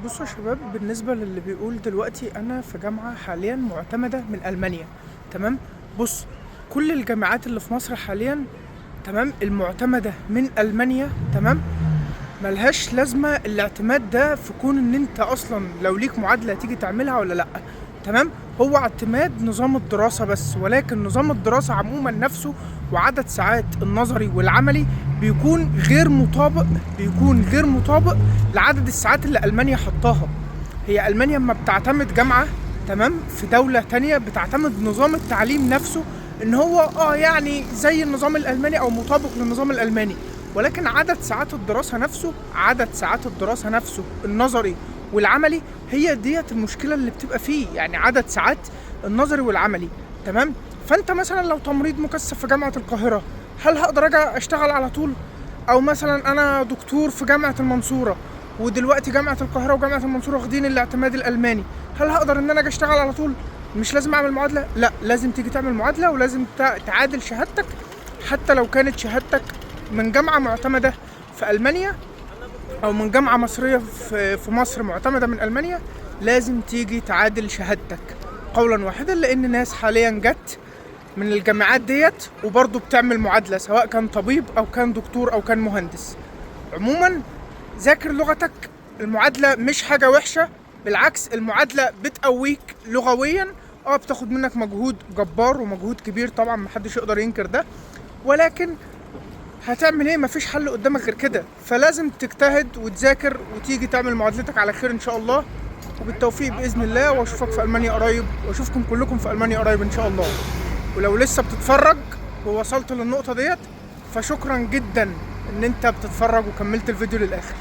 بصوا يا شباب، بالنسبة للي بيقول دلوقتي أنا في جامعة حاليا معتمدة من ألمانيا. تمام. بص، كل الجامعات اللي في مصر حاليا تمام المعتمدة من ألمانيا. تمام. ملهاش لازمة الاعتماد ده في كون ان انت اصلا لو ليك معادلة تيجي تعملها ولا لأ. تمام. هو اعتماد نظام الدراسة بس، ولكن نظام الدراسة عموما نفسه وعدد ساعات النظري والعملي بيكون غير مطابق لعدد الساعات اللي ألمانيا حطاها. هي ألمانيا اما بتعتمد جامعة تمام في دولة تانية بتعتمد نظام التعليم نفسه ان هو يعني زي النظام الألماني او مطابق للنظام الألماني، ولكن عدد ساعات الدراسة نفسه النظري والعملي هي ديت المشكلة اللي بتبقى فيه، يعني عدد ساعات النظري والعملي. تمام. فانت مثلا لو تمريض مكثف في جامعة القاهرة، هل هقدر اجي اشتغل على طول؟ او مثلا انا دكتور في جامعة المنصورة، ودلوقتي جامعة القاهرة وجامعة المنصورة واخدين الاعتماد الألماني، هل هقدر ان انا اجي اشتغل على طول؟ مش لازم اعمل معادلة؟ لا، لازم تيجي تعمل معادلة ولازم تعادل شهادتك، حتى لو كانت شهادتك من جامعة معتمدة في ألمانيا أو من جامعة مصرية في مصر معتمدة من ألمانيا. لازم تيجي تعادل شهادتك قولا واحدا، لأن ناس حاليا جت من الجامعات ديت وبرضه بتعمل معادلة، سواء كان طبيب أو كان دكتور أو كان مهندس. عموما ذاكر لغتك، المعادلة مش حاجة وحشة، بالعكس المعادلة بتقويك لغويا. بتاخد منك مجهود جبار ومجهود كبير، طبعا محدش يقدر ينكر ده، ولكن هتعمل ايه؟ مفيش حل قدامك غير كده. فلازم تجتهد وتذاكر وتيجي تعمل معادلتك على خير ان شاء الله، وبالتوفيق باذن الله. واشوفك في المانيا قريب، واشوفكم كلكم في المانيا قريب ان شاء الله. ولو لسه بتتفرج ووصلت للنقطة ديت، فشكرا جدا ان انت بتتفرج وكملت الفيديو للاخر.